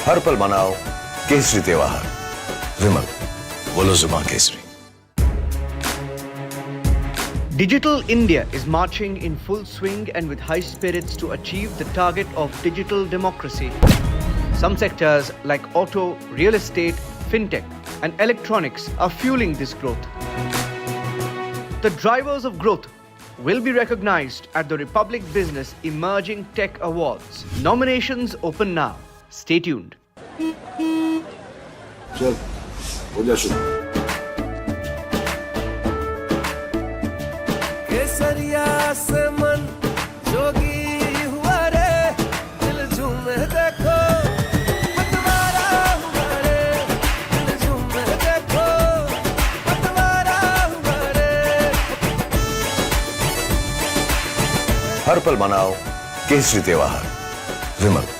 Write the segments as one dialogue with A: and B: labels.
A: हर पल मनाओ केसरी त्योहार। विमल, बोलो जुबान Kesari.
B: Digital India is marching in full swing and with high spirits to achieve the target of digital democracy. Some sectors like auto, real estate, fintech and electronics are fueling this growth. The drivers of growth will be recognized at the Republic Business Emerging Tech Awards. Nominations open now. Stay tuned.
A: चल, हो जा शुरू।
C: केसरिया से मन जोगी हुआ रे, दिल झूमे देखो पतवारा हुआ रे, दिल झूमे देखो पतवारा हुआ रे।
A: हर पल मनाओ केसरी त्योहार। विमल,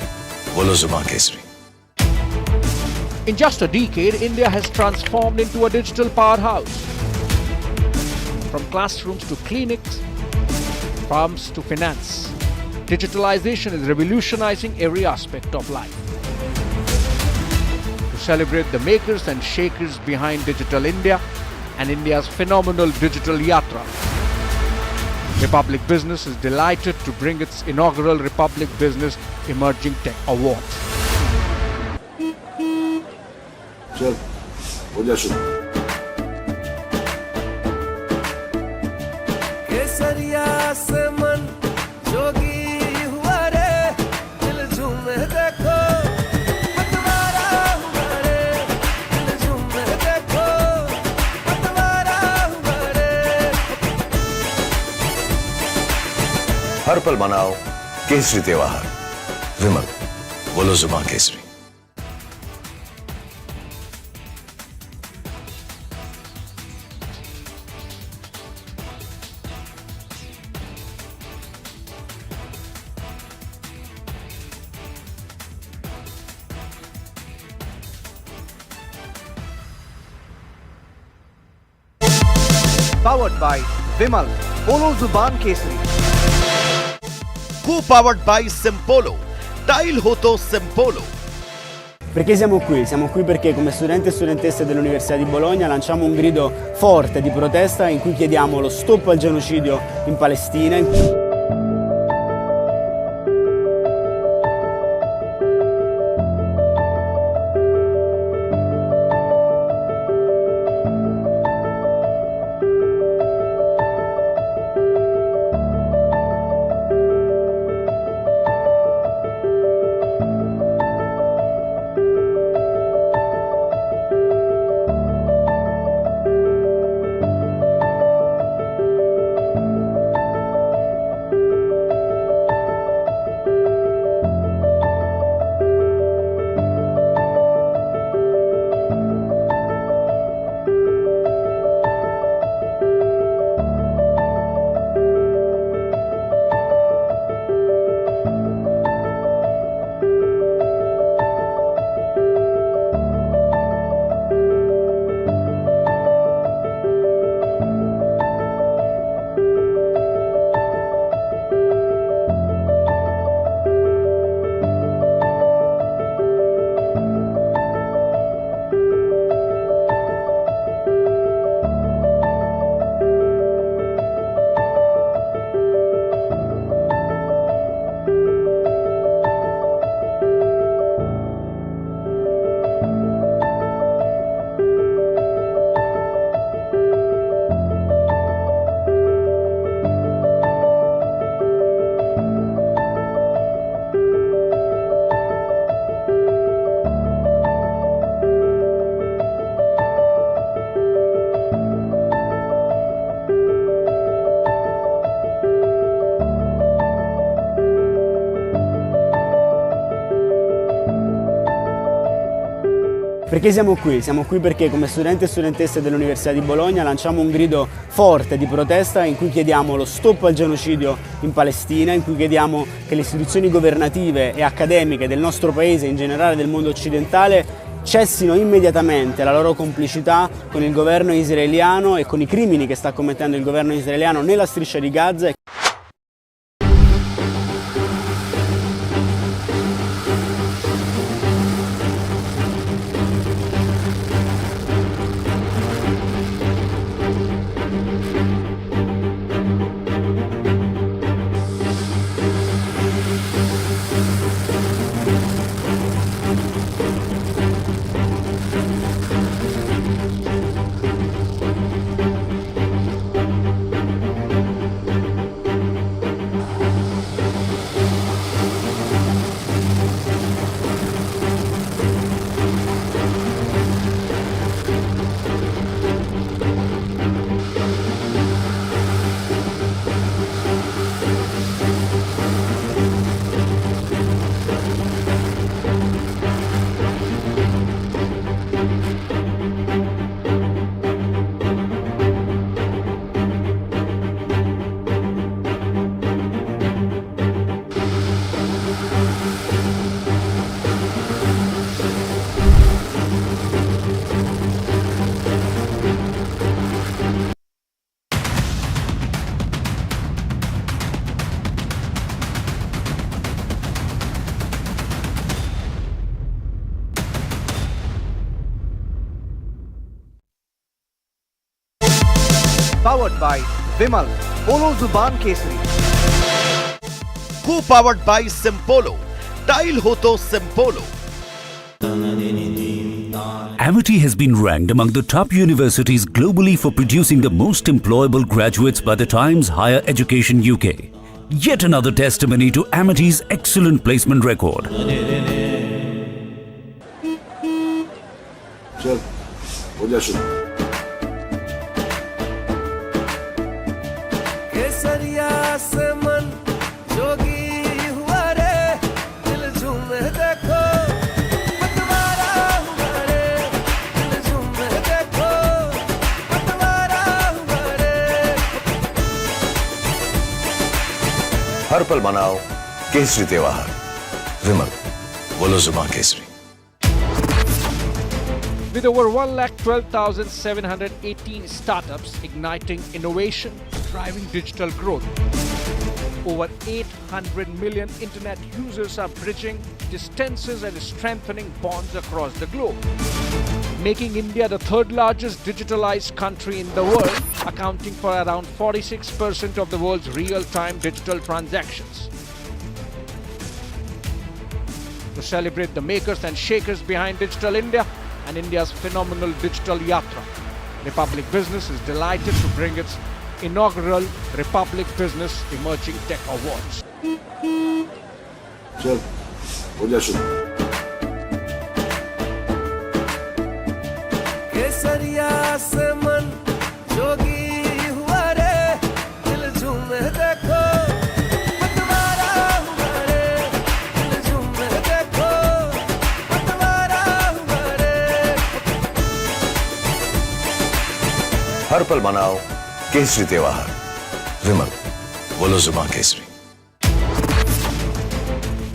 A: बोलो जुबान Kesari.
D: In just a decade, India has transformed into a digital powerhouse. From classrooms to clinics, farms to finance, digitalization is revolutionizing every aspect of life. To celebrate the makers and shakers behind Digital India and India's phenomenal digital yatra, Republic Business is delighted to bring its inaugural Republic Business Emerging Tech Awards.
A: चल, हो जा शुरू।
C: केसरिया से मन जोगी हुआ रे, दिल झूमे देखो पतवारा हुआ रे, दिल झूमे देखो पतवारा हुआ रे।
A: हर पल मनाओ केसरी त्योहार। विमल, बोलो जुबान Kesari.
B: Powered by Vimal, Polo Zuban Kesari.
E: Co-powered by Sempolo. Tile ho to Sempolo.
F: Perché siamo qui? Siamo qui perché come studenti e studentesse dell'Università di Bologna lanciamo un grido forte di protesta in cui chiediamo lo stop al genocidio in Palestina. Perché siamo qui? Siamo qui perché come studenti e studentesse dell'Università di Bologna lanciamo un grido forte di protesta in cui chiediamo lo stop al genocidio in Palestina, in cui chiediamo che le istituzioni governative e accademiche del nostro paese e in generale del mondo occidentale cessino immediatamente la loro complicità con il governo israeliano e con i crimini che sta commettendo il governo israeliano nella striscia di Gaza.
B: powered by Vimal, Polo Zuban Kesari.
E: Co-powered by Simpolo. Tile ho to Simpolo.
G: Amity has been ranked among the top universities globally for producing the most employable graduates by the Times Higher Education UK. Yet another testimony to Amity's excellent placement record.
A: चल हो जा शुरू
C: केसरिया से मन जोगी हुआ रे दिल झूमे देखो पतवारा हुआ रे दिल झूमे देखो पतवारा हुआ रे
A: हर पल मनाओ केसरी त्योहार विमल बोलो जुबान Kesari
D: With over 1,12,718 startups igniting innovation, driving digital growth. Over 800 million internet users are bridging distances and strengthening bonds across the globe, making India the third largest digitalized country in the world, accounting for around 46% of the world's real-time digital transactions. To celebrate the makers and shakers behind Digital India and India's phenomenal digital yatra, Republic Business is delighted to bring its inaugural Republic Business Emerging Tech Awards.
A: चल हो जा शुरू
C: केसरिया से मन जोगी हुआ रे दिल झूमे देखो पतवारा हुआ रे दिल झूमे देखो पतवारा हुआ रे
A: हर पल मनाओ केसरी त्योहार विमल बोलो जुबान Kesari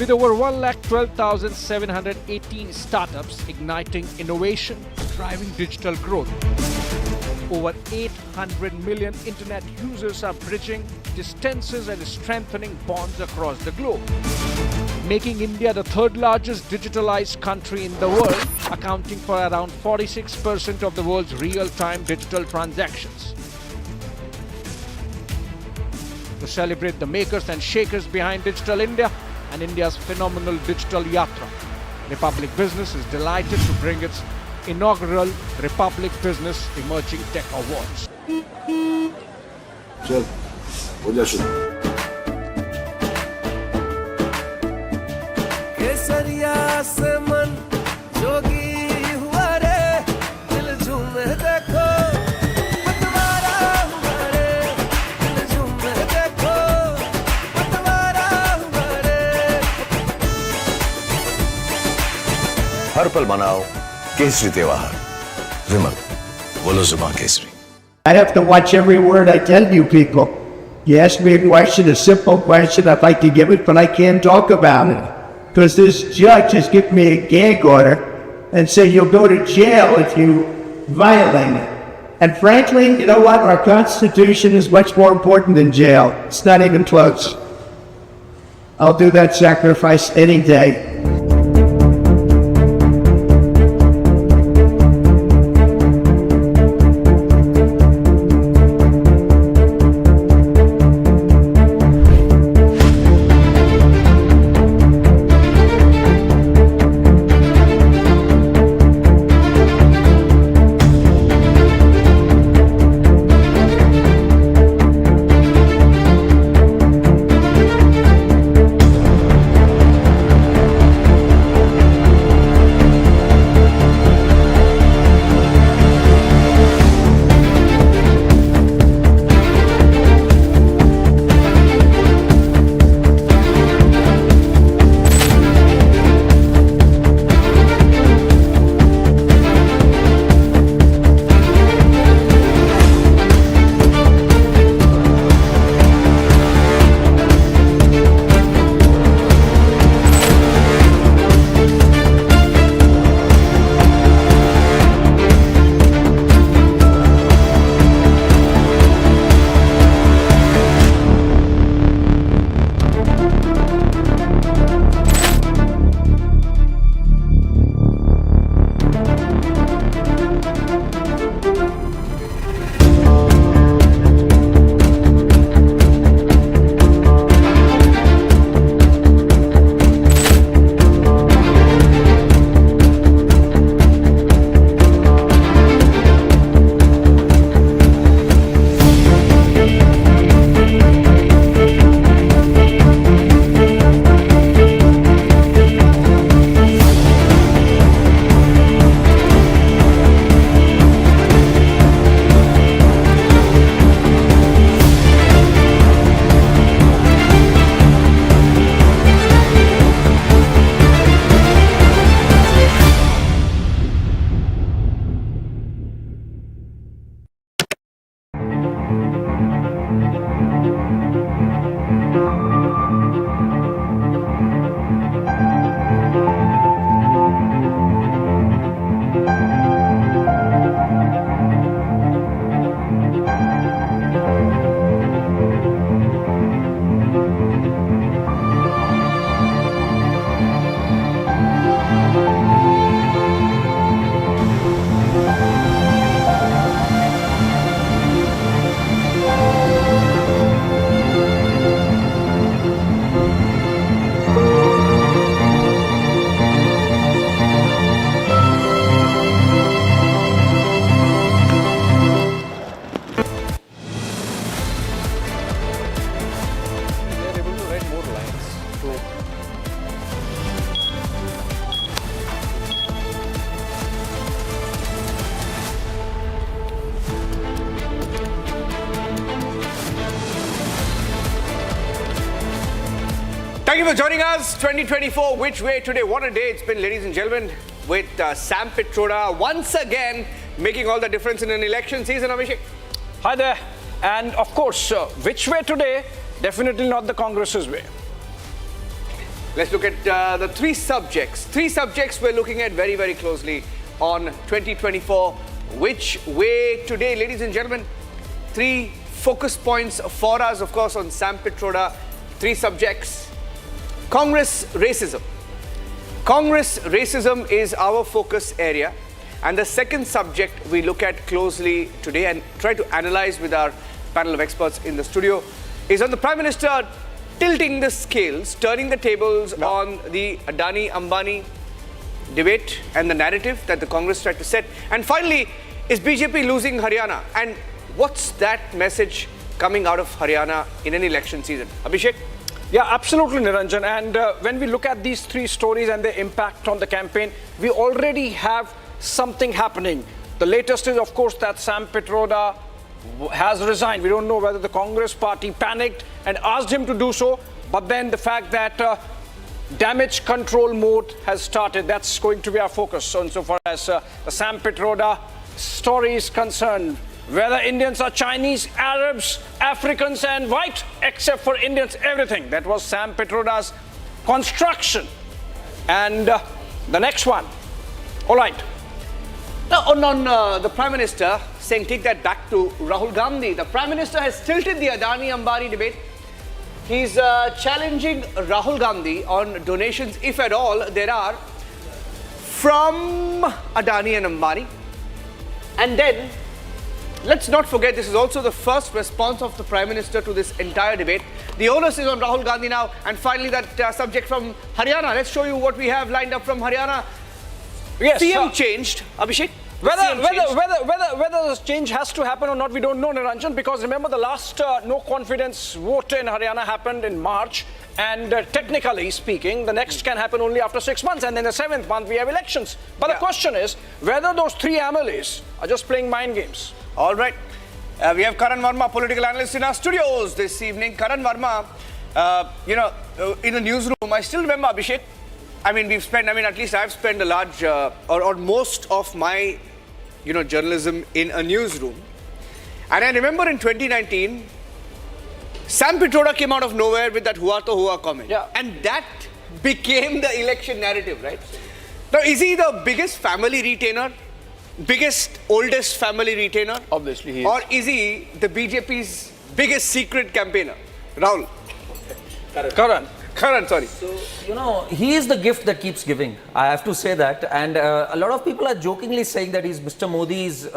D: With over 1,12,718 startups igniting innovation, driving digital growth. Over 800 million internet users are bridging distances and strengthening bonds across the globe, making India the third largest digitalized country in the world, accounting for around 46% of the world's real-time digital transactions. To celebrate the makers and shakers behind Digital India and India's phenomenal digital yatra, Republic Business is delighted to bring its inaugural Republic Business Emerging Tech Awards.
A: चल हो जा शुरू
C: केसरिया से मन जोगी हुआ रे दिल झूमे देखो पतवारा हुआ रे दिल झूमे देखो पतवारा हुआ रे
A: हर पल मनाओ केसरी त्योहार विमल बोलो जुबान Kesari
H: I have to watch every word I tell you people. You ask me a question, a simple question, I'd like to give it, but I can't talk about it. Because this judge has given me a gag order and said you'll go to jail if you violate it. And frankly, you know what? Our Constitution is much more important than jail. It's not even close. I'll do that sacrifice any day.
B: Thank you for joining us. 2024, which way today? What a day it's been, ladies and gentlemen, with Sam Pitroda once again making all the difference in an election season. Abhishek.
D: Hi there. And of course, which way today? Definitely not the Congress's way.
B: Let's look at the three subjects. Three subjects we're looking at very, very closely on 2024. Which way today, ladies and gentlemen? Three focus points for us, of course, on Sam Pitroda. Three subjects. Congress racism. Congress racism is our focus area. And the second subject we look at closely today and try to analyze with our panel of experts in the studio is on the Prime Minister tilting the scales, turning the tables on the Adani-Ambani debate and the narrative that the Congress tried to set. And finally, is BJP losing Haryana? And what's that message coming out of Haryana in an election season? Abhishek?
D: Yeah, absolutely, Niranjan. And when we look at these three stories and their impact on the campaign, we already have something happening. The latest is, of course, that Sam Pitroda has resigned. We don't know whether the Congress party panicked and asked him to do so, but then the fact that damage control mode has started, that's going to be our focus. So insofar as the Sam Pitroda story is concerned, whether Indians are Chinese, Arabs, Africans and white, except for Indians, everything. That was Sam Pitroda's construction. And the next one. All right.
B: Now, on the Prime Minister saying, take that back to Rahul Gandhi. The Prime Minister has tilted the Adani-Ambani debate. He's challenging Rahul Gandhi on donations, if at all there are, from Adani and Ambani. And then, let's not forget, this is also the first response of the Prime Minister to this entire debate. The onus is on Rahul Gandhi now. And finally, that subject from Haryana. Let's show you what we have lined up from Haryana.
D: Yes,
B: CM changed, Abhishek.
D: Whether this change has to happen or not, we don't know, Niranjan, because remember the last no confidence vote in Haryana happened in March, and technically speaking, the next can happen only after 6 months, and then the 7th month we have elections. But the question is whether those three MLAs are just playing mind games.
B: All right. We have Karan Verma, political analyst, in our studios this evening. Karan Verma, in the newsroom, I still remember, Abhishek, at least I've spent a large, or most of my, journalism in a newsroom. And I remember in 2019, Sam Pitroda came out of nowhere with that hua to hua comment.
D: Yeah.
B: And that became the election narrative, right? Now, is he the biggest family retainer? Biggest, oldest family retainer?
D: Obviously he is.
B: Or is he the BJP's biggest secret campaigner? Rahul. Karan, sorry.
I: So, he is the gift that keeps giving. I have to say that. And a lot of people are jokingly saying that he's Mr. Modi's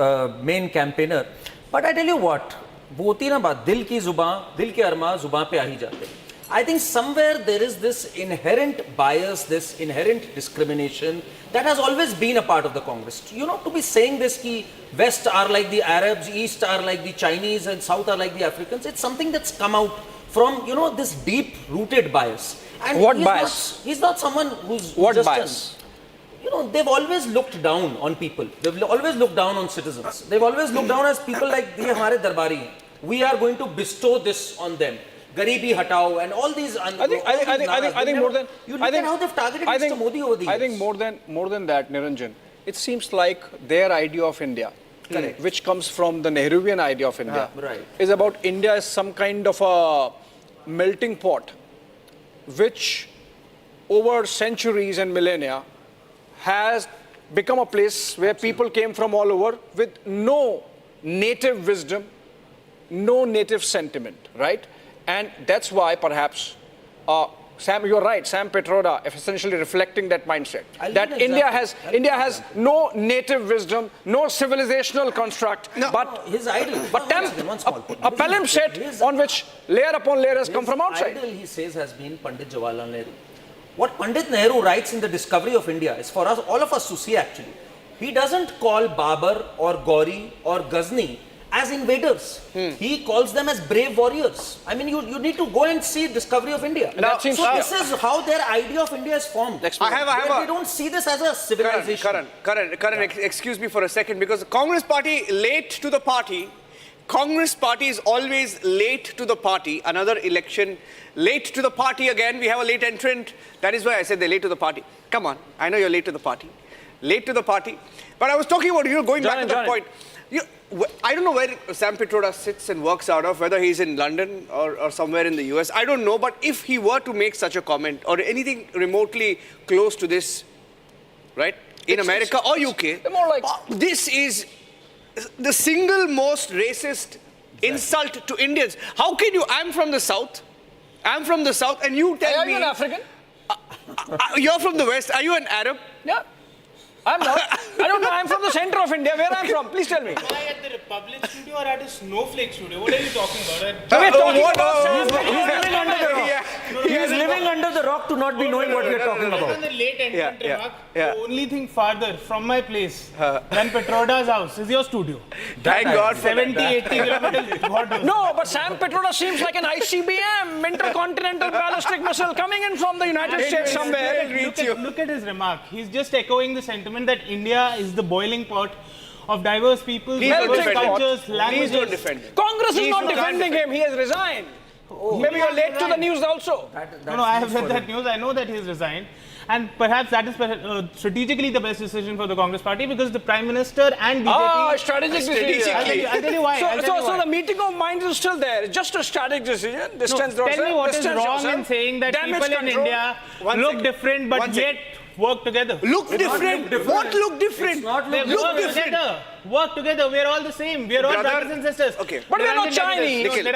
I: main campaigner. But I tell you what, वो होती ना बात, दिल की जुबान, दिल के अरमा जुबान पे आ ही जाते. I think somewhere there is this inherent bias, this inherent discrimination that has always been a part of the Congress. To be saying this ki West are like the Arabs, East are like the Chinese and South are like the Africans, it's something that's come out from, this deep-rooted bias. And
D: what bias?
I: He's not someone who's
D: what
I: just
D: bias?
I: They've always looked down on people. They've always looked down on citizens. They've always looked down as people like, ye hamare darbari hain. We are going to bestow this on them. Garibi hatao and all these.
D: I think more than.
I: You look at how they've targeted Mr. Modi over the years.
D: I think more than that, Niranjan. It seems like their idea of India, which comes from the Nehruvian idea of India, is about India as some kind of a melting pot, which over centuries and millennia has become a place where people came from all over with no native wisdom, no native sentiment, right? And that's why perhaps, Sam, you're right, Sam Pitroda essentially reflecting that mindset. That India has no native wisdom, no civilizational construct, but
I: his idol,
D: a palimpsest on which layer upon layer has come from outside.
I: His idol, he says, has been Pandit Jawaharlal Nehru. What Pandit Nehru writes in The Discovery of India is for us, all of us to see actually. He doesn't call Babur or Gauri or Ghazni as invaders. He calls them as brave warriors. I mean, you need to go and see Discovery of India.
D: Now,
I: so this is how their idea of India is formed. They don't see this as a civilization.
B: Karan, excuse me for a second, because the Congress party, late to the party, Congress party is always late to the party. Another election, late to the party again. We have a late entrant. That is why I said they're late to the party. Come on, I know you're late to the party. Late to the party. But I was talking about, going back to that point. I don't know where Sam Pitroda sits and works out of, whether he's in London or somewhere in the US. I don't know, but if he were to make such a comment or anything remotely close to this, right, in America or UK,
I: more like
B: this is the single most racist insult to Indians. How can you? I'm from the south, and you tell
I: Are
B: me.
I: you an African?
B: You're from the west. Are you an Arab?
I: Yeah. I'm not. I don't know. I'm from the center of India. Where I'm from? Please tell me.
J: Am I at the Republic studio or at a Snowflake studio? What are you talking about?
I: We're talking
B: what?
I: about He's living under the rock. He is living under the rock to not be knowing what we're talking about.
J: On the late entrant remark,
B: yeah.
J: the only thing farther from my place than Pitroda's house is your studio.
B: Thank God for
J: 70,
B: that.
J: 80 kilometers. What?
I: No, but Sam Pitroda seems like an ICBM, intercontinental ballistic missile coming in from the United States somewhere.
J: Look at his remark. He's just echoing the sentiment that India is the boiling pot of diverse peoples, diverse cultures, languages.
B: Please don't defend him.
I: Congress is not defending him. He has resigned. Maybe you're late to the news also.
J: No, I have read that news. I know that he's resigned. And perhaps that is strategically the best decision for the Congress party because the Prime Minister and BJP...
I: Strategic decision.
J: I'll tell you why.
I: So the meeting of minds is still there. It's just a strategic decision. Distance
J: Tell me what is
I: distance
J: wrong
I: yourself.
J: in saying that
I: Damage
J: people in
I: control.
J: India
B: One
J: look
B: second.
J: different but
B: One second.
J: yet work together.
B: Look different. What look different?
J: They work together. Work together. We're all the same. We're all brothers and sisters.
B: Okay.
I: But we're not Chinese.
B: Nikhil.
J: Looking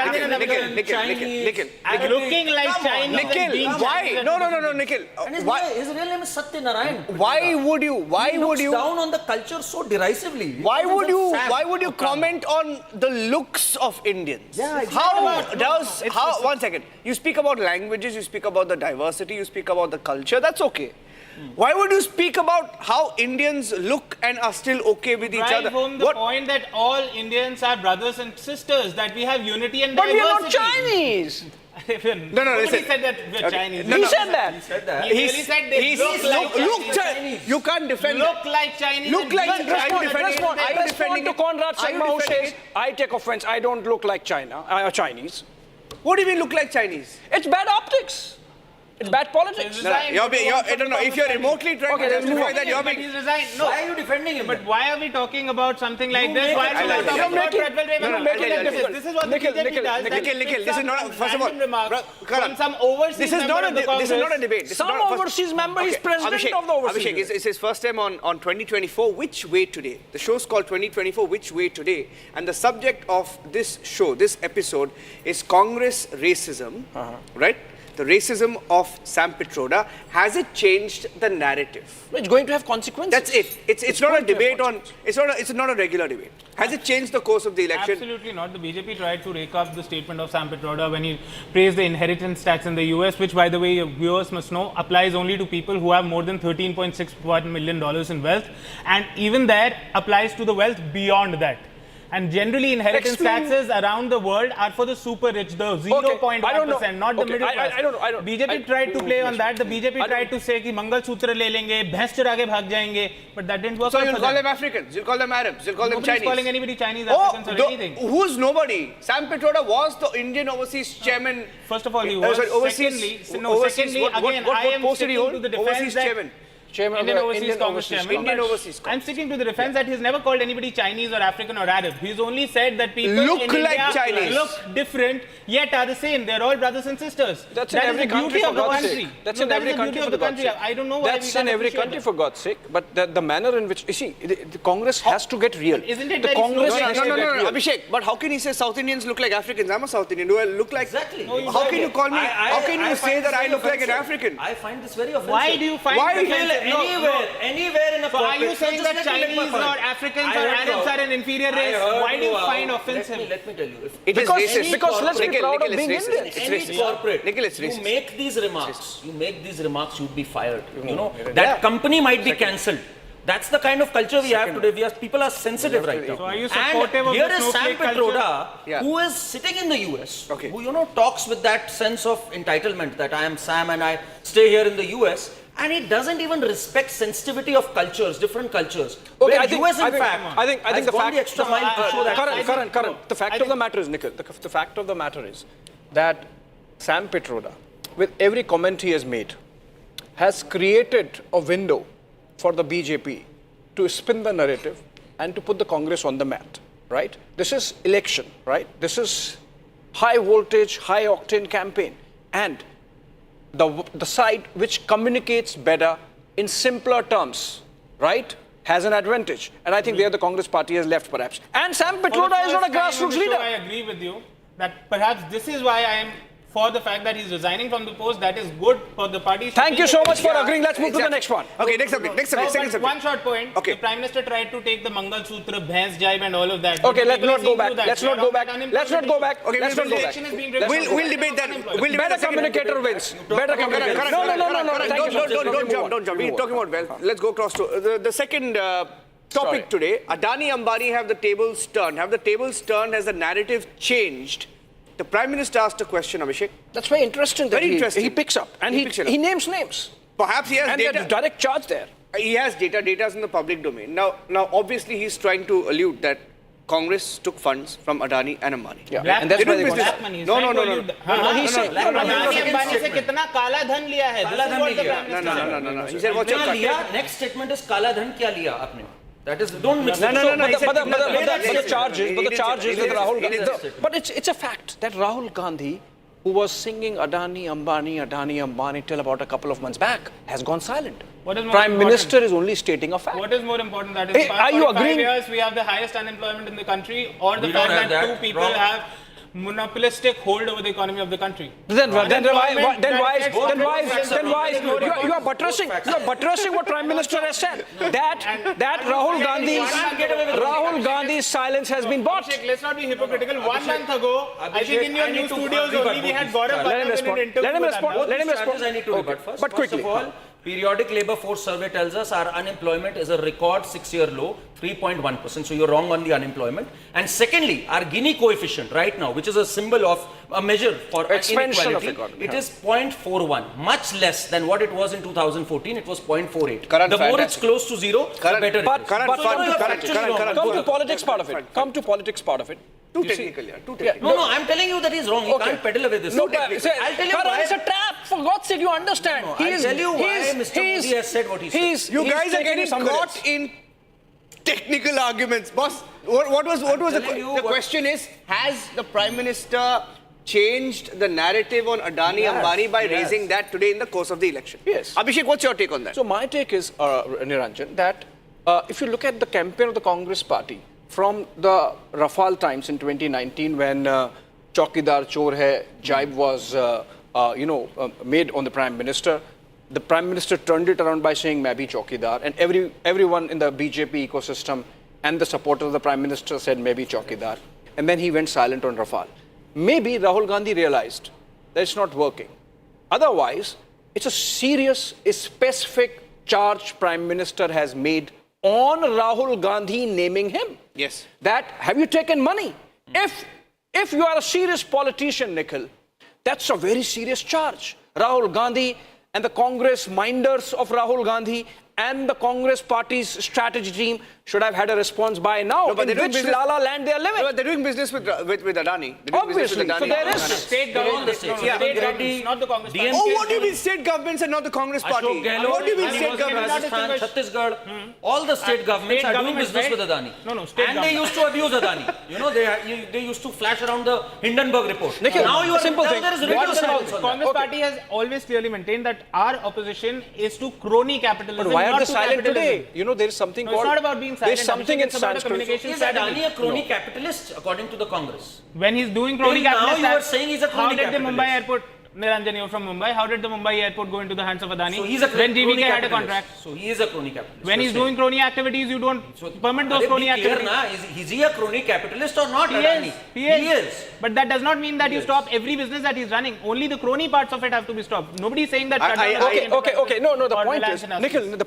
J: like Chinese. and being
B: Why?
J: Chinese.
B: No, Nikhil.
I: And his real name is Satya Narayan.
B: Why would you?
I: He looks down on the culture so derisively.
B: Why would you comment on the looks of Indians?
I: Yeah, exactly.
B: One second. You speak about languages, you speak about the diversity, you speak about the culture, that's okay. Why would you speak about how Indians look and are still okay with each other?
J: Drive home the point that all Indians are brothers and sisters, that we have unity and
I: But
J: diversity.
I: we are not Chinese.
B: No,
J: Nobody
B: listen.
J: said that we're Chinese.
I: He said that.
J: He really said they look like Chinese.
B: You can't defend
J: Look like Chinese.
B: Look
J: and
B: like
J: be
B: Chinese.
I: Respond to Conrad
B: Are you
I: Sharma who
B: defending
I: says, I take offense, I don't look like Chinese.
B: What do you mean look like Chinese?
I: It's bad optics. It's bad politics.
B: I don't know. If you're remotely trying to justify that, you're being...
J: He's resigned. No.
I: Why are you defending him?
J: But why are we talking about something like this? Why are we not talking about President Revan? This is what the BJP does.
B: Nikhil, this is not... First of all,
J: from some overseas member of the Congress.
B: This is not a debate.
I: Some overseas member is president of the overseas.
B: Abhishek, it's his first time on 2024, Which Way Today? The show's called 2024, Which Way Today? And the subject of this show, this episode, is Congress racism, right? The racism of Sam Pitroda. Has it changed the narrative?
I: It's going to have consequences.
B: That's it. It's not a debate on... It's not a regular debate. Has it changed the course of the election?
J: Absolutely not. The BJP tried to rake up the statement of Sam Pitroda when he praised the inheritance tax in the US, which, by the way, viewers must know, applies only to people who have more than $13.61 million in wealth. And even that applies to the wealth beyond that. And generally, inheritance taxes around the world are for the super rich, the 0.1%, not the middle class.
I: I don't know.
J: BJP tried to play on that. The BJP tried to say कि मंगल सूत्र ले लेंगे, भैंस चुरा के भाग जाएंगे, but that didn't work.
B: So you'll call them Africans, you'll call them Arabs, you'll call them Chinese.
J: Nobody's calling anybody Chinese, Africans or anything.
B: Who's nobody? Sam Pitroda was the Indian overseas chairman.
J: First of all, he was. Secondly, again, I am sticking to the defense that Indian Overseas Congress Chairman.
B: Indian Overseas Congress.
J: I'm sticking to the defense that he's never called anybody Chinese or African or Arab. He's only said that people
B: look
J: in
B: like
J: India
B: Chinese.
J: look different, yet are the same. They're all brothers and sisters.
I: That's in every country, for God's sake. That's in every country, for God's sake.
J: I don't know why
I: That's in every country, for God's sake. But the manner in which... You see, the Congress has to get real.
J: Isn't it
I: the
J: very
I: Congress
J: slow?
I: has to get real.
B: Abhishek, but how can he say South Indians look like Africans? I'm a South Indian. Do I look like...
I: Exactly.
B: How can you call me... How can you say that I look like an African?
I: I find this very offensive.
J: Why do you find
I: Anywhere in a
J: So are you saying that Chinese or Africans or Arabs are an inferior race? Why do you find offensive?
I: Let me tell you.
B: It is racist.
I: Because let's be proud of being Indian.
B: It's
I: Any
B: racist.
I: corporate,
B: Nikhil, it's racist.
I: you make these remarks, you'd be fired. You know, that company might be cancelled. That's the kind of culture we have today. People are sensitive right now.
J: So are you supportive of
I: here
J: the
I: is Sam
J: snowflake
I: Pitroda, who is sitting in the US, who talks with that sense of entitlement that I am Sam and I stay here in the US. And it doesn't even respect sensitivity of cultures, different cultures.
K: Okay,
I: Where
K: I think,
I: US, in
K: I think,
I: fact,
K: I think, I think
I: has
K: the
I: gone
K: fact,
I: the extra mile to show that.
K: Current. The fact of the matter is, Nikhil, the fact of the matter is that Sam Pitroda, with every comment he has made, has created a window for the BJP to spin the narrative and to put the Congress on the mat, right? This is election, right? This is high voltage, high octane campaign. And the side which communicates better in simpler terms, right, has an advantage. And I think there the Congress party has left perhaps. And Sam Pitroda is not a grassroots leader.
J: I agree with you that perhaps this is why I am for the fact that he's resigning from the post. That is good for the party.
K: Thank you so much for agreeing. Let's move to the next one.
A: Okay, next subject, second subject.
J: One short point.
A: Okay.
J: The Prime Minister tried to take the Mangal Sutra, Bhais Jibe and all of that.
K: Okay, let's
J: People
K: not go
J: seem
K: back.
J: to that.
K: Let's not go back. Let's not go back.
A: Okay,
K: Let's not go back.
A: We'll debate that. We'll debate
K: Better
A: that second.
K: communicator wins. Better communicator. No. Thank you.
A: Don't jump. We're talking about wealth. Let's go across to the second topic today. Adani-Ambani have the tables turned. Have the tables turned? Has the narrative changed? The Prime Minister asked a question, Abhishek.
K: That's very interesting.
A: Very interesting.
K: He picks up and he names names.
A: Perhaps he has
K: and
A: data.
K: there's direct charge there.
A: He has data. Data is in the public domain. Now, obviously, he's trying to allude that Congress took funds from Adani and Ambani.
K: Yeah.
J: Black
K: And that's why
J: money.
K: they
J: Black money.
A: No.
J: He's saying Adani-Ambani से कितना काला धन लिया है? This is what the Prime Minister said.
A: No. He said, what's your cut?
I: Next statement is Kala Dhan kya liya aapne? That is, don't mix it.
K: But the charge is that Rahul Gandhi. But it's a fact that Rahul Gandhi, who was singing Adani-Ambani till about a couple of months back, has gone silent.
J: What is more
K: Prime
J: important?
K: Minister is only stating a fact.
J: What is more important? That is,
K: Hey, are you
J: 45
K: agreeing?
J: years we have the highest unemployment in the country, or the
I: We
J: fact
I: don't have
J: that
I: that.
J: two people
I: Wrong.
J: have monopolistic hold over the economy of the country.
K: Then why
J: Unemployment
K: you are buttressing what Prime Minister has said, that Rahul Gandhi's silence has been bought.
J: Abhishek, let's not be hypocritical. 1 month ago, I think in your new studios only we had Gaurav
K: Let him
J: Bhatta in
K: respond.
J: an interview.
K: Let him
J: with
K: respond.
J: Adani.
K: Let him respond.
I: I need to rebut first.
K: But quickly.
I: First of all, periodic labor force survey tells us our unemployment is a record 6-year low, 3.1%. So you're wrong on the unemployment. And secondly, our Gini coefficient right now, which is a symbol of a measure for
K: Expansion of
I: inequality,
K: economy,
I: it is 0.41, much less than what it was in 2014. It was 0.48.
A: Current
I: The more it's
A: fantastic.
I: close to zero, the better it is.
K: Come to politics part of it.
A: Too
K: You see-
A: technical, yeah. Too technical.
I: No, I'm telling you that he's wrong. He can't peddle away this.
K: No,
I: I'll tell you why.
K: it's a trap. For God's sake, you understand.
I: I'll tell you why Mr. Modi has said what he said.
A: You guys are getting caught in technical arguments, boss. What was the question is, has the Prime Minister changed the narrative on Adani-Ambani by raising that today in the course of the election?
K: Yes.
A: Abhishek, what's your take on that?
K: So my take is, Niranjan, that if you look at the campaign of the Congress party from the Rafale times in 2019 when Chaukidar Chor Hai jibe was made on the Prime Minister, the Prime Minister turned it around by saying "Main bhi Chaukidar," and everyone in the BJP ecosystem and the supporters of the Prime Minister said "Main bhi Chaukidar," and then he went silent on Rafale. Maybe Rahul Gandhi realized that it's not working. Otherwise, it's a serious, specific charge Prime Minister has made on Rahul Gandhi, naming him.
A: Yes.
K: That, have you taken money? If you are a serious politician, Nikhil, that's a very serious charge. Rahul Gandhi and the Congress minders of Rahul Gandhi and the Congress party's strategy team should have had a response by now.
A: No, but
K: in which La land they are living.
A: No, they're doing business with Adani.
K: Obviously. So there is
J: State
I: All the
J: governments,
I: states.
J: state
I: Reddy,
J: governments, not the Congress party.
A: Oh, what do you mean state governments and not the Congress party?
I: Ashok Gehlot,
A: What do you mean
I: when he
A: state
I: was in
A: governments?
I: Rajasthan, Chhattisgarh, all the state governments are doing business with Adani.
J: No, state
I: and they used to abuse Adani. They used to flash around the Hindenburg report.
K: Nikhil,
I: Now you are
K: simple thing.
I: there is
J: What
I: radio
J: the
I: silence on that.
J: Congress party has always clearly maintained that our opposition is to crony capitalism.
K: But why are
J: not
K: they
J: to
K: silent
J: capitalism.
K: today? There is something
J: No,
K: called...
J: it's not about being silent.
K: There's something in
J: It's about a
K: Sanskrit.
J: communication
I: Is
J: strategy.
I: Adani a crony capitalist according to the Congress?
J: When he's doing crony
I: Till now
J: capitalist,
I: you are saying he's a
J: how
I: crony
J: did the
I: capitalist.
J: Mumbai airport, Niranjan, you're from Mumbai, how did the Mumbai airport go into the hands of Adani?
I: So he's a
J: when
I: crony
J: GVK had a
I: capitalist.
J: contract.
I: So he is a crony capitalist.
J: When he's doing crony activities, you don't permit those
I: Arey,
J: crony
I: be clear
J: activities.
I: na, is he a crony capitalist or not,
J: He
I: Adani?
J: is. But that does not mean that you stop every business that he's running. Only the crony parts of it have to be stopped. Nobody is saying that.
K: Okay. No. The
J: or
K: point
J: Reliance
K: is,
J: Industries.
K: Nikhil.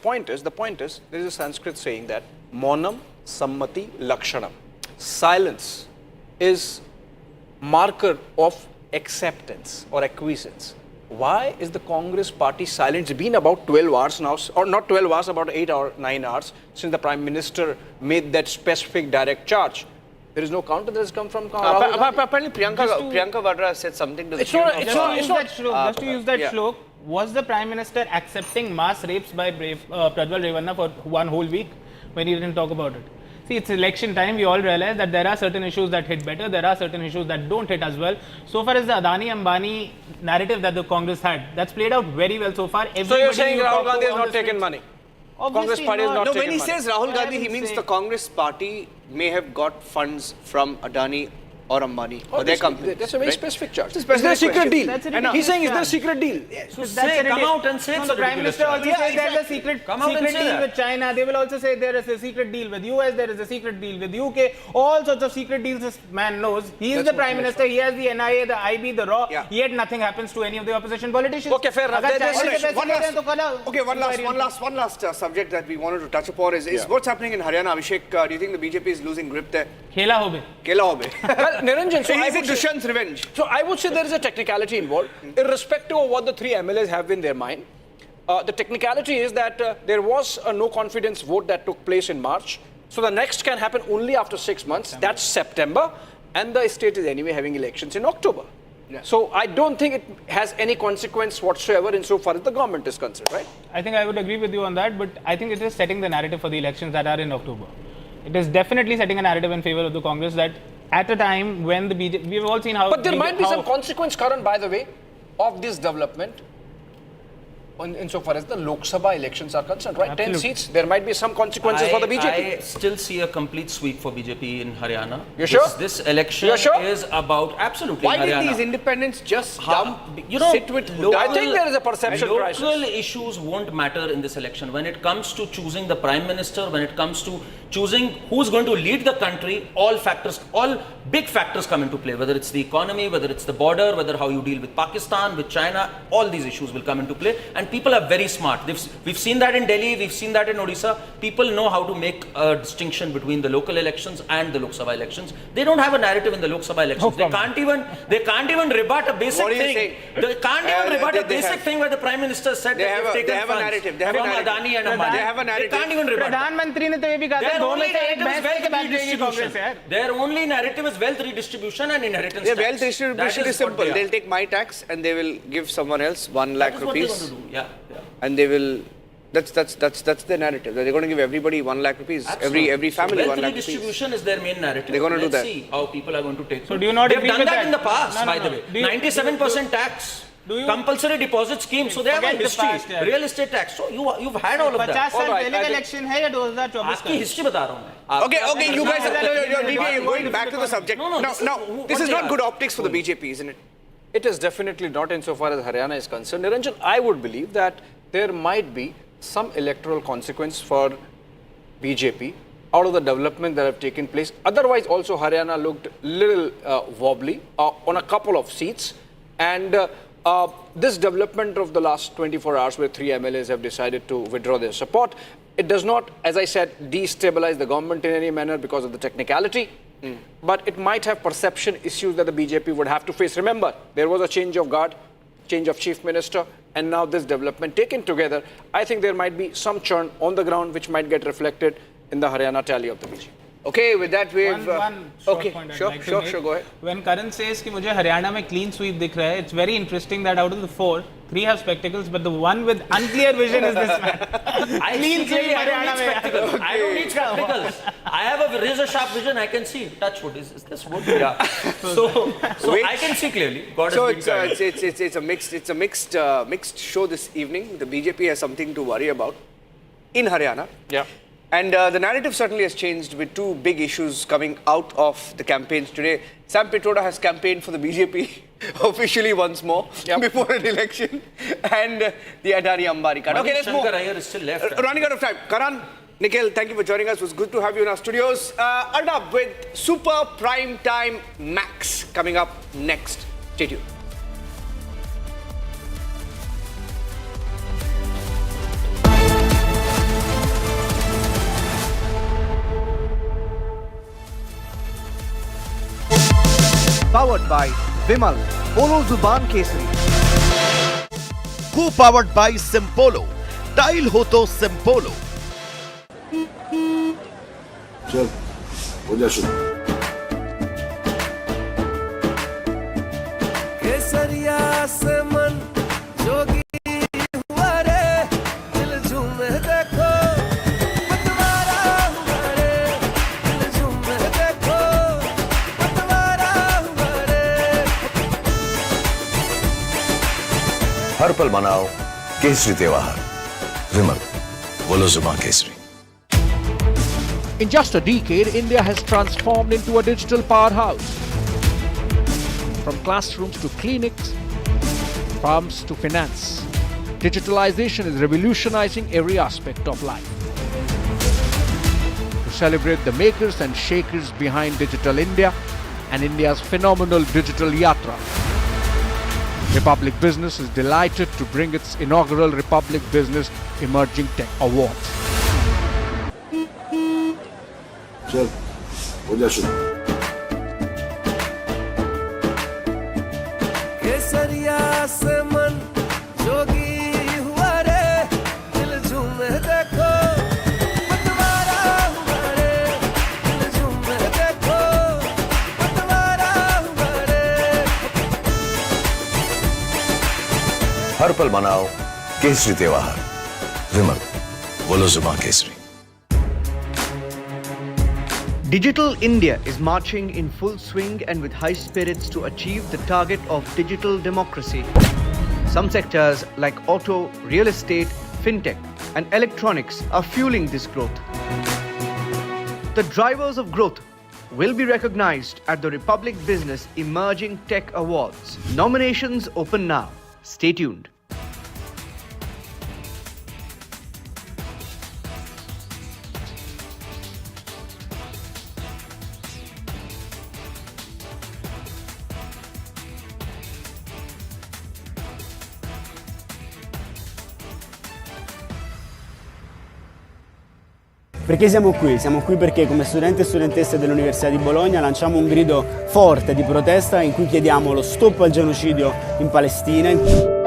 K: The point is, there is a Sanskrit saying that Maunam Sammati Lakshanam. Silence is marker of acceptance or acquiescence. why is the Congress party silent? It's been about 12 hours now, or not 12 hours, about 8 or 9 hours since the Prime Minister made that specific direct charge. There is no counter that has come from Rahul Gandhi.
A: Apparently, Priyanka Vadra said something to the
K: It's not-
A: tune of-
K: it's not-
J: Just to use that
A: yeah.
J: shlok, was the Prime Minister accepting mass rapes by Prajwal Revanna for one whole week when he didn't talk about it? See, it's election time. We all realize that there are certain issues that hit better. There are certain issues that don't hit as well. So far as the Adani-Ambani narrative that the Congress had, that's played out very well so far.
K: So you're
J: Everybody
K: saying
J: you
K: Rahul
J: talk to
K: Gandhi has
J: on
K: not
J: the
K: taken
J: streets-
K: money?
J: Obviously
K: Congress party has not
A: No,
K: taken
A: when he
K: money.
A: says Rahul
J: I
A: Gandhi, he
J: haven't
A: means
J: said-
A: the Congress party may have got funds from Adani or Ambani or their
K: Obviously,
A: company.
K: That's a very specific charge.
A: It's a
K: Is there a
A: specific
K: secret
A: question.
K: deal?
J: That's a
K: He's
J: ridiculous
K: saying, is there a
J: charge.
K: secret deal?
I: So
J: That's
I: say,
J: a
I: come
J: ridic-
I: out and say
J: No,
I: it's
J: the
I: a
J: Prime
I: ridiculous
J: Minister also
I: charge.
J: says there's a secret
I: Come out and
J: secret
I: say
J: deal
I: that.
J: with China. They will also say there is a secret deal with US. There is a secret deal with UK. All sorts of secret deals this man knows. He is the Prime Minister. He has the NIA, the IB, the RAW.
A: Yeah.
J: Yet nothing happens to any of the opposition politicians.
K: Okay, fair enough.
J: अगर
K: There's-
J: China के पैसे
A: One
J: ले रहे हैं तो कल
A: last, okay, one last subject that we wanted to touch upon is what's happening in Haryana. Abhishek, do you think the BJP is losing grip there?
J: खेला हो बे.
A: Kela hobe.
K: Well, Niranjan, so I
A: Is it
K: would say-
A: Dushyant's revenge?
K: So I would say there is a technicality involved, irrespective of what the three MLAs have in their mind. The technicality is that there was a no confidence vote that took place in March. So the next can happen only after 6 months. That's September. And the state is anyway having elections in October. So I don't think it has any consequence whatsoever insofar as the government is concerned, right?
J: I think I would agree with you on that, but I think it is setting the narrative for the elections that are in October. It is definitely setting a narrative in favor of the Congress that at a time when the BJP, we've all seen how.
K: But there might be
J: how-
K: some consequence, Karan, by the way, of this development insofar as the Lok Sabha elections are concerned, right?
J: Absolutely.
K: 10 seats, there might be some consequences for the BJP.
I: I still see a complete sweep for BJP in Haryana.
K: You sure?
I: This election
K: You're sure?
I: is about absolutely
A: Why
I: Haryana.
A: did these independents just sit with
I: local,
K: I think there is a perception crisis.
I: Local issues won't matter in this election. When it comes to choosing the Prime Minister, when it comes to choosing who's going to lead the country, all big factors come into play. Whether it's the economy, whether it's the border, whether how you deal with Pakistan, with China, all these issues will come into play. And people are very smart. We've seen that in Delhi, we've seen that in Odisha. People know how to make a distinction between the local elections and the Lok Sabha elections. They don't have a narrative in the Lok Sabha elections. They can't even rebut a basic
A: What are you
I: thing.
A: saying?
I: They can't even rebut a
A: they
I: basic
A: have-
I: thing where the Prime Minister said
A: They
I: that
A: have
I: they've
A: a-
I: taken
A: they have a
I: funds
A: narrative. They have a
I: from
A: narrative.
I: Adani and Ambani.
A: They have a narrative.
I: They can't even rebut.
J: प्रधानमंत्री ने तो ये भी कहा था
I: Their
J: दो
I: only
J: में से एक
I: narrative is
J: बहस करके
I: wealth
J: बात करेगी कांग्रेस यार.
I: redistribution. Their only narrative is wealth redistribution and inheritance
A: Yeah,
I: tax.
A: wealth distribution
I: That
A: is
I: what
A: simple.
I: they are.
A: They'll take my tax and they will give someone else 1 lakh
I: That is what they're
A: rupees.
I: going to do. Yeah.
A: And they will. That's their narrative. They're going to give everybody 1 lakh rupees.
I: Absolutely.
A: Every family
I: so
A: 1 lakh rupees.
I: redistribution is their main narrative.
A: They're gonna do
I: Let's
A: that.
I: see how people are going to take.
J: So do you not
I: They've
J: agree
I: done
J: with
I: that
J: that?
I: in the past,
J: No,
I: by
J: no,
I: the
J: no.
I: way.
J: Do you-
I: 97% tax.
J: Do you-
I: Compulsory deposit scheme. So they have a
J: Forget the
I: history.
J: past, yeah.
I: Real estate tax. So you've had all of
J: 50
I: that.
J: साल
K: Alright,
J: पहले
K: I
J: का
K: think-
J: election है या 2024
I: आपकी
J: का?
I: History बता रहा हूँ मैं.
A: Okay, you guys you're
J: No,
A: going back to the subject.
I: No,
A: Now,
I: this is
A: this
I: what
A: is
I: they
A: not
I: are.
A: good optics for the BJP, isn't it?
K: It is definitely not insofar as Haryana is concerned. Niranjan, I would believe that there might be some electoral consequence for BJP out of the development that have taken place. Otherwise, also Haryana looked little wobbly on a couple of seats. And this development of the last 24 hours where 3 MLAs have decided to withdraw their support, it does not, as I said, destabilize the government in any manner because of the technicality. But it might have perception issues that the BJP would have to face. Remember, there was a change of guard, change of chief minister, and now this development taken together. I think there might be some churn on the ground which might get reflected in the Haryana tally of the BJP.
A: Okay, with that we've.
J: One short
A: Okay,
J: point I'd
A: sure,
J: like to
A: sure,
J: make.
A: sure. Go ahead.
J: When Karan says कि मुझे हरियाणा में clean sweep दिख रहा है, it's very interesting that out of the 4, 3 have spectacles, but the one with unclear vision is this man.
I: I
J: Clean
I: see clearly.
J: sweep
I: I don't
J: Haryana
I: need
J: में.
I: spectacles. I don't need spectacles. I have a razor sharp vision. I can see. Touch wood. Is this wood? Yeah. So I can see clearly. God
A: So
I: has been kind.
A: it's a mixed show this evening. The BJP has something to worry about in Haryana.
K: Yeah.
A: And the narrative certainly has changed with 2 big issues coming out of the campaigns today. Sam Pitroda has campaigned for the BJP officially once more before an election. And the Adani-Ambani card. Okay, let's move.
I: Shankar Iyer is still left.
A: Running out of time. Karan, Nikhil, thank you for joining us. It was good to have you in our studios. Arnab with Super Prime Time Max coming up next. Stay tuned.
B: Powered by Vimal, Polo Zuban Kesari.
E: Co-powered by Simpolo. Tile ho to Simpolo.
C: केसरिया से मन जोगी हुआ रे दिल झूमे देखो पतवारा हुआ रे दिल झूमे देखो पतवारा हुआ रे
L: हर पल मनाओ केसरी त्योहार विमल बोलो जुबान Kesari.
D: In just a decade, India has transformed into a digital powerhouse. From classrooms to clinics, farms to finance, digitalization is revolutionizing every aspect of life. To celebrate the makers and shakers behind Digital India and India's phenomenal digital yatra, Republic Business is delighted to bring its inaugural Republic Business Emerging Tech Awards.
C: केसरिया से मन जोगी हुआ रे दिल झूमे देखो पतवारा हुआ रे दिल झूमे देखो पतवारा हुआ रे
L: हर पल मनाओ केसरी त्योहार विमल बोलो जुबान Kesari.
B: Digital India is marching in full swing and with high spirits to achieve the target of digital democracy. Some sectors like auto, real estate, fintech, and electronics are fueling this growth. The drivers of growth will be recognized at the Republic Business Emerging Tech Awards. Nominations open now. Stay tuned.
F: Perché siamo qui? Siamo qui perché come studenti e studentesse dell'Università di Bologna lanciamo un grido forte di protesta in cui chiediamo lo stop al genocidio in Palestina.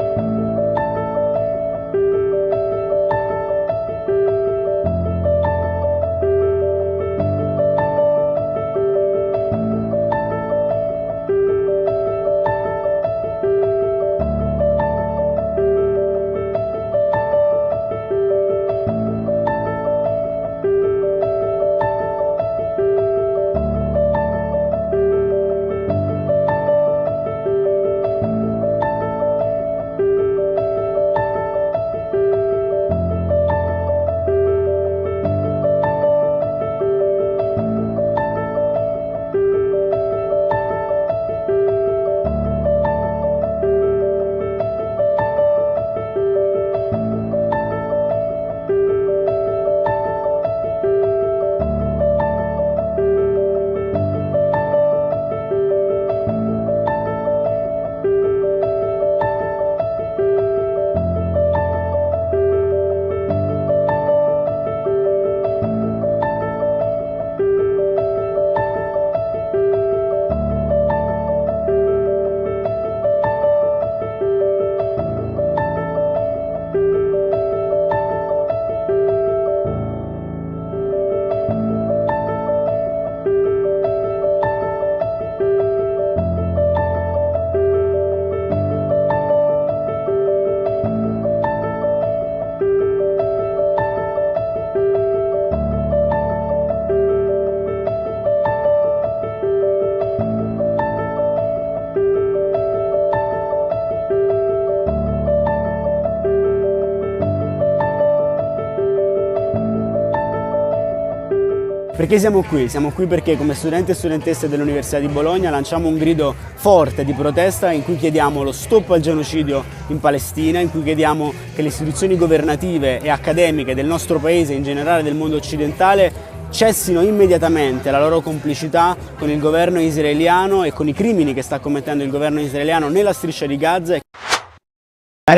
F: Perché siamo qui? Siamo qui perché come studenti e studentesse dell'Università di Bologna lanciamo un grido forte di protesta in cui chiediamo lo stop al genocidio in Palestina, in cui chiediamo che le istituzioni governative e accademiche del nostro paese e in generale del mondo occidentale cessino immediatamente la loro complicità con il governo israeliano e con i crimini che sta commettendo il governo israeliano nella striscia di Gaza.
H: I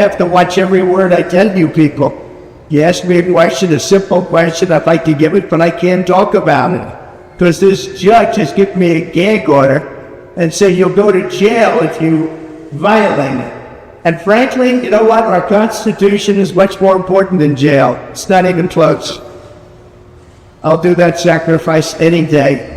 H: have to watch every word I tell you people. You ask me a question, a simple question, I'd like to give it, but I can't talk about it. Because this judge has given me a gag order and said you'll go to jail if you violate it. And frankly, you know what? Our Constitution is much more important than jail. It's not even close. I'll do that sacrifice any day.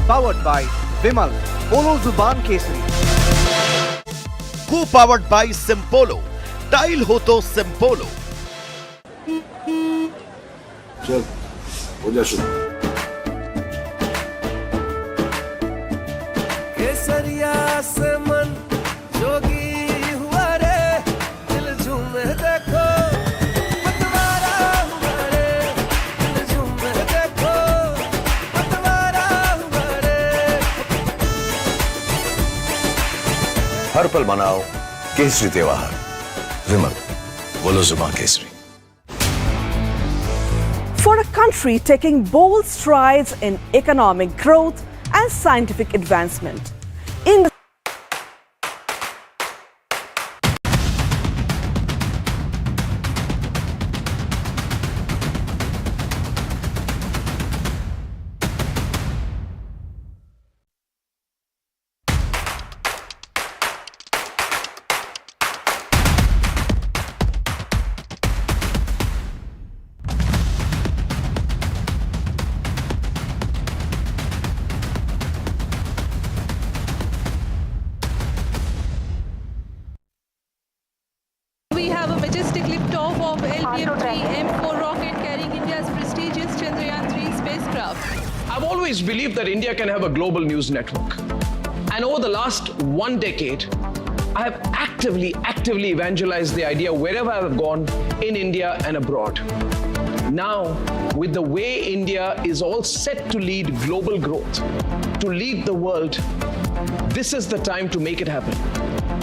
B: Powered by Vimal, Polo Zuban Kesari.
E: Co-powered by Simpolo. Tile ho to Simpolo.
L: चल हो जा शुरू
C: केसरिया से मन जोगी हुआ रे दिल झूमे देखो पतवारा हुआ रे दिल झूमे देखो पतवारा हुआ रे
L: हर पल मनाओ केसरी त्योहार विमल बोलो जुबान Kesari
M: For a country taking bold strides in economic growth and scientific advancement, in the
N: We have a majestic liftoff of LPM-3M4 rocket carrying India's prestigious Chandrayaan-3 spacecraft.
O: I've always believed that India can have a global news network. And over the last 1 decade, I have actively evangelized the idea wherever I've gone in India and abroad. Now, with the way India is all set to lead global growth, to lead the world, this is the time to make it happen.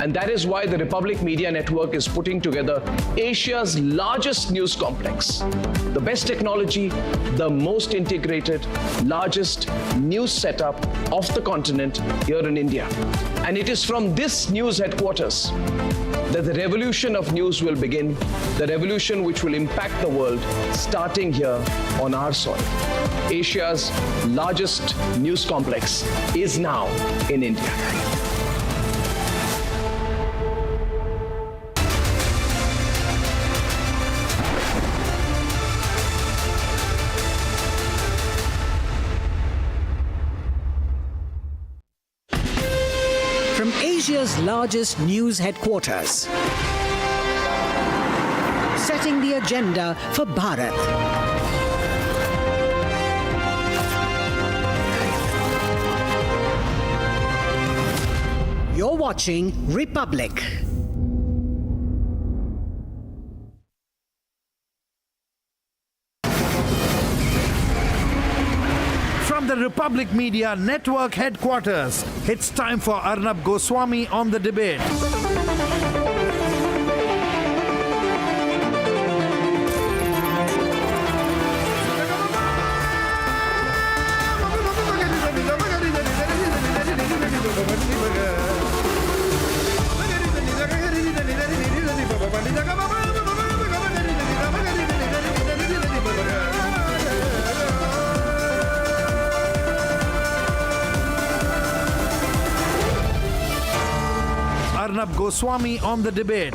O: And that is why the Republic Media Network is putting together Asia's largest news complex. The best technology, the most integrated, largest news setup of the continent here in India. And it is from this news headquarters that the revolution of news will begin, the revolution which will impact the world starting here on our soil. Asia's largest news complex is now in India.
D: From Asia's largest news headquarters, setting the agenda for Bharat.
P: watching Republic.
Q: From the Republic Media Network headquarters, it's time for Arnab Goswami on the debate. Arnab Goswami on the debate.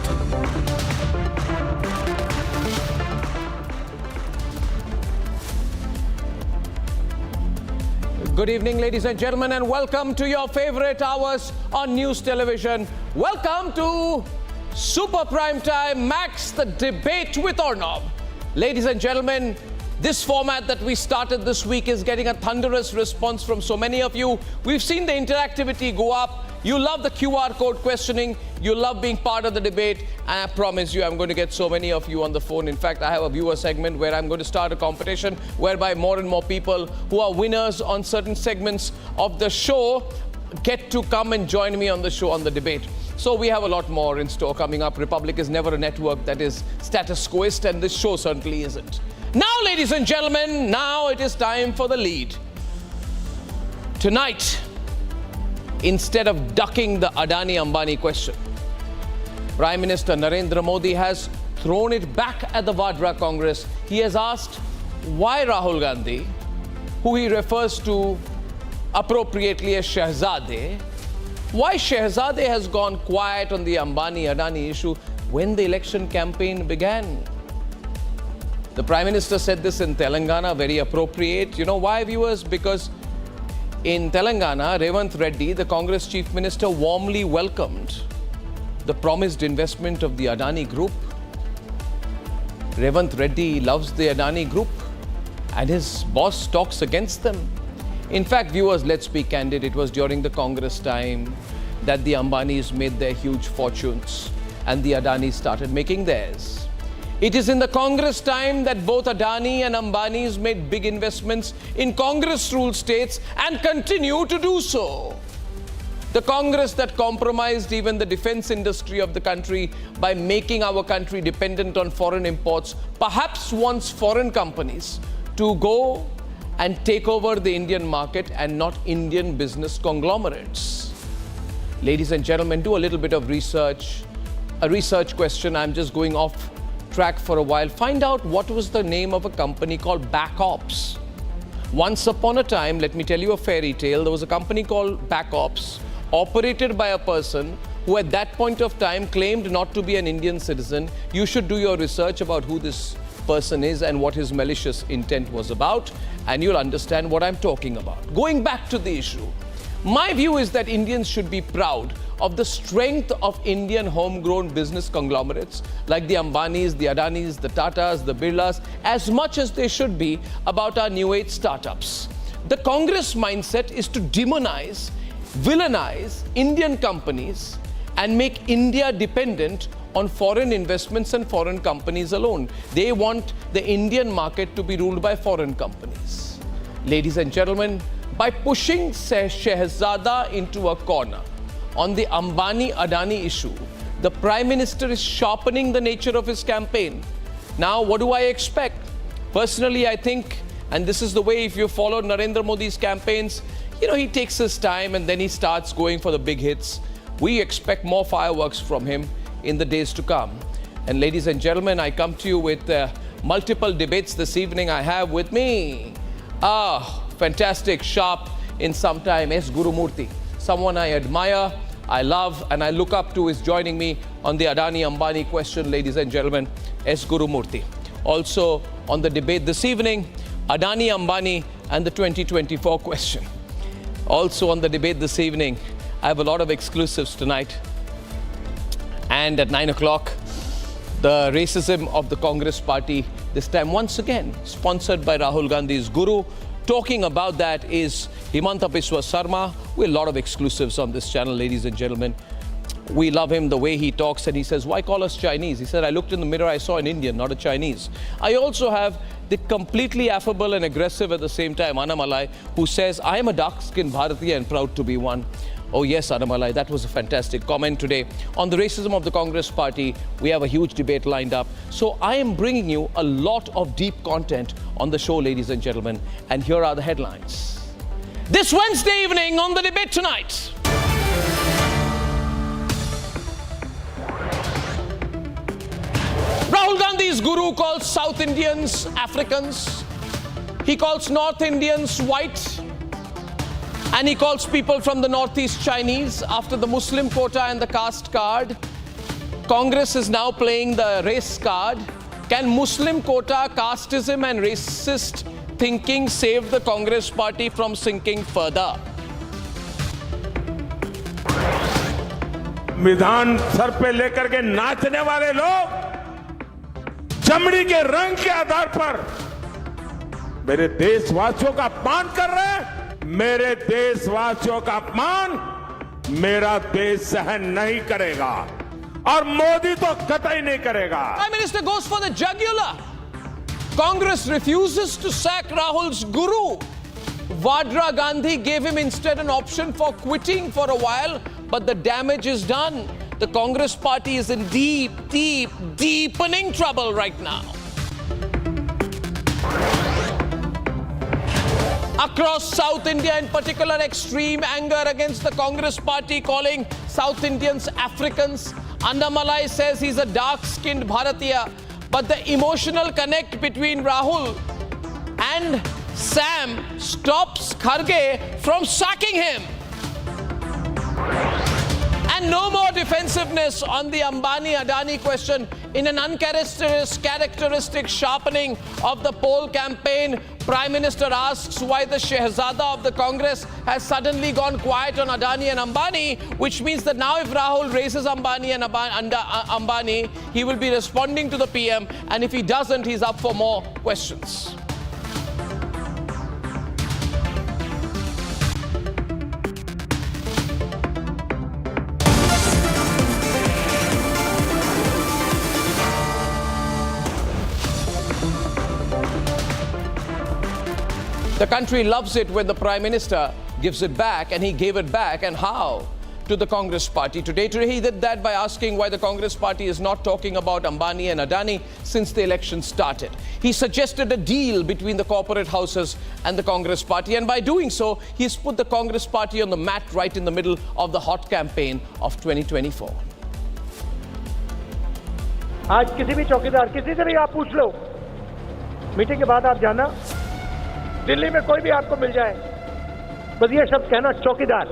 O: Good evening, ladies and gentlemen, and welcome to your favorite hours on news television. Welcome to Super Prime Time Max, the debate with Arnab. Ladies and gentlemen, this format that we started this week is getting a thunderous response from so many of you. We've seen the interactivity go up. You love the QR code questioning. You love being part of the debate. And I promise you, I'm going to get so many of you on the phone. In fact, I have a viewer segment where I'm going to start a competition whereby more and more people who are winners on certain segments of the show get to come and join me on the show, on the debate. So we have a lot more in store coming up. Republic is never a network that is status quoist, and this show certainly isn't. Now, ladies and gentlemen, now it is time for the lead. Tonight, instead of ducking the Adani-Ambani question, Prime Minister Narendra Modi has thrown it back at the Vadra Congress. He has asked why Rahul Gandhi, who he refers to appropriately as Shehzade, why Shehzade has gone quiet on the Ambani-Adani issue when the election campaign began. The Prime Minister said this in Telangana, very appropriate. You know why, viewers? Because in Telangana, Revanth Reddy, the Congress Chief Minister, warmly welcomed the promised investment of the Adani Group. Revanth Reddy loves the Adani Group and his boss talks against them. In fact, viewers, let's be candid, it was during the Congress time that the Ambanis made their huge fortunes and the Adanis started making theirs. It is in the Congress time that both Adani and Ambanis made big investments in Congress-ruled states and continue to do so. The Congress that compromised even the defense industry of the country by making our country dependent on foreign imports, perhaps wants foreign companies to go and take over the Indian market and not Indian business conglomerates. Ladies and gentlemen, do a little bit of research. A research question, I'm just going off track for a while. Find out what was the name of a company called Back Ops. Once upon a time, let me tell you a fairy tale, there was a company called Back Ops, operated by a person who at that point of time claimed not to be an Indian citizen. You should do your research about who this person is and what his malicious intent was about, and you'll understand what I'm talking about. Going back to the issue, my view is that Indians should be proud of the strength of Indian homegrown business conglomerates like the Ambanis, the Adanis, the Tatas, the Birlas, as much as they should be about our new age startups. The Congress mindset is to demonize, villainize Indian companies and make India dependent on foreign investments and foreign companies alone. They want the Indian market to be ruled by foreign companies. Ladies and gentlemen, by pushing Shehzada into a corner on the Ambani-Adani issue, the Prime Minister is sharpening the nature of his campaign. Now, what do I expect? Personally, I think, and this is the way if you followed Narendra Modi's campaigns, you know, he takes his time and then he starts going for the big hits. We expect more fireworks from him in the days to come. And ladies and gentlemen, I come to you with multiple debates this evening. I have with me, fantastic, sharp in some time, S. Gurumurthy. Someone I admire, I love, and I look up to is joining me on the Adani-Ambani question, ladies and gentlemen, S. Gurumurthy. Also on the debate this evening, Adani-Ambani and the 2024 question. Also on the debate this evening, I have a lot of exclusives tonight. And at 9 o'clock, the racism of the Congress party, this time once again, sponsored by Rahul Gandhi's guru. Talking about that is Himanta Biswa Sarma. We have a lot of exclusives on this channel, ladies and gentlemen. We love him, the way he talks, and he says, why call us Chinese? He said, I looked in the mirror, I saw an Indian, not a Chinese. I also have the completely affable and aggressive at the same time, Annamalai, who says, I am a dark-skinned Bharatiya and proud to be one. Oh yes, Annamalai, that was a fantastic comment today. On the racism of the Congress party, we have a huge debate lined up. So I am bringing you a lot of deep content on the show, ladies and gentlemen. And here are the headlines. This Wednesday evening on the debate tonight. Rahul Gandhi's guru calls South Indians Africans. He calls North Indians white. And he calls people from the Northeast Chinese after the Muslim quota and the caste card. Congress is now playing the race card. Can Muslim quota, casteism and racist thinking save the Congress party from sinking further?
P: विधान sir पे लेकर के नाचने वाले लोग चमड़ी के रंग के आधार पर मेरे देशवासियों का अपमान कर रहे हैं। मेरे देशवासियों का अपमान मेरा देश सहन नहीं करेगा और मोदी तो कतई नहीं करेगा।
O: Prime Minister goes for the jugular. Congress refuses to sack Rahul's guru. Vadra Gandhi gave him instead an option for quitting for a while, but the damage is done. The Congress party is in deepening trouble right now. Across South India, in particular, extreme anger against the Congress party, calling South Indians Africans. Annamalai says he's a dark-skinned Bharatiya, but the emotional connect between Rahul and Sam stops Kharge from sacking him. And no more defensiveness on the Ambani-Adani question. In an uncharacteristic sharpening of the poll campaign, Prime Minister asks why the Shehzada of the Congress has suddenly gone quiet on Adani and Ambani, which means that now if Rahul raises Ambani and Ambani, he will be responding to the PM, and if he doesn't, he's up for more questions. The country loves it when the Prime Minister gives it back, and he gave it back, and how? To the Congress party. Today he did that by asking why the Congress party is not talking about Ambani and Adani since the election started. He suggested a deal between the corporate houses and the Congress party, and by doing so, he's put the Congress party on the mat right in the middle of the hot campaign of 2024.
R: आज किसी भी चौकीदार किसी से भी आप पूछ लो, meeting के बाद आप जाना, दिल्ली में कोई भी आपको मिल जाए, बस ये शब्द कहना चौकीदार,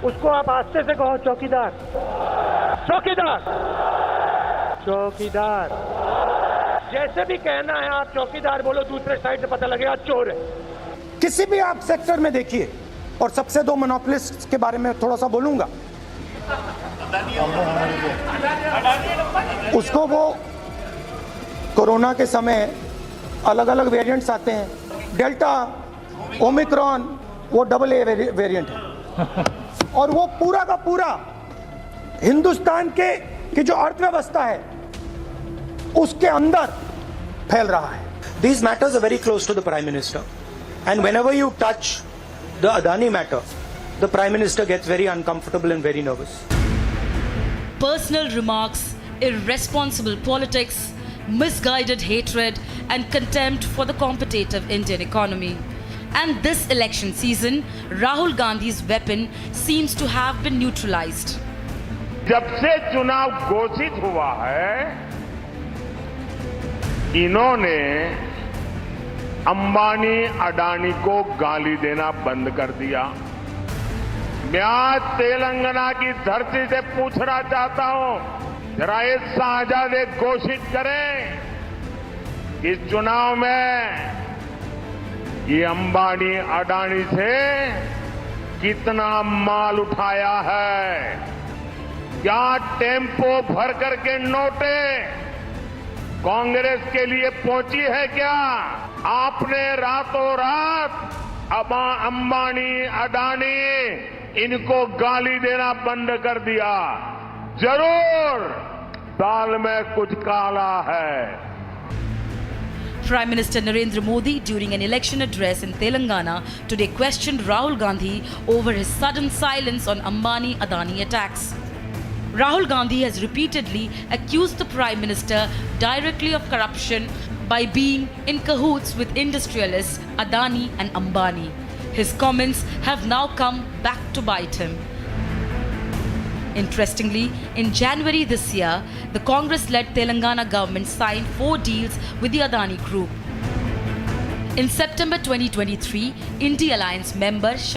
R: उसको आप आस्ते से कहो चौकीदार, चौकीदार, चौकीदार, जैसे भी कहना है आप चौकीदार बोलो, दूसरे साइड से पता लगेगा चोर है।
S: किसी भी आप सेक्टर में देखिए, और सबसे दो मोनोपोलिस्ट के बारे में थोड़ा सा बोलूंगा, उसको वो कोरोना के समय अलग अलग वेरिएंट्स आते हैं, डेल्टा, ओमिक्रॉन, वो AA वेरिएंट है, और वो पूरा का पूरा हिंदुस्तान की जो अर्थव्यवस्था है उसके अंदर फैल रहा है. These matters are very close to the Prime Minister, and whenever you touch the Adani matter, the Prime Minister gets very uncomfortable and very nervous.
T: Personal remarks, irresponsible politics, misguided hatred and contempt for the competitive Indian economy. And this election season, Rahul Gandhi's weapon seems to have been neutralized.
P: जब से चुनाव घोषित हुआ है, इन्होंने अंबानी अडानी को गाली देना बंद कर दिया. मैं आज तेलंगाना की धरती से पूछना चाहता हूं, जरा ये शाहजादे घोषित करें कि इस चुनाव में ये अंबानी अडानी से कितना माल उठाया है, क्या टेम्पो भर करके नोटे कांग्रेस के लिए पहुंची है क्या? आपने रातों रात अंबानी अडानी इनको गाली देना बंद कर दिया। जरूर दाल में कुछ काला है।
T: Prime Minister Narendra Modi, during an election address in Telangana, today questioned Rahul Gandhi over his sudden silence on Ambani-Adani attacks. Rahul Gandhi has repeatedly accused the Prime Minister directly of corruption by being in cahoots with industrialists Adani and Ambani. His comments have now come back to bite him. Interestingly, in January this year, the Congress-led Telangana government signed 4 deals with the Adani Group. In September 2023, India Alliance member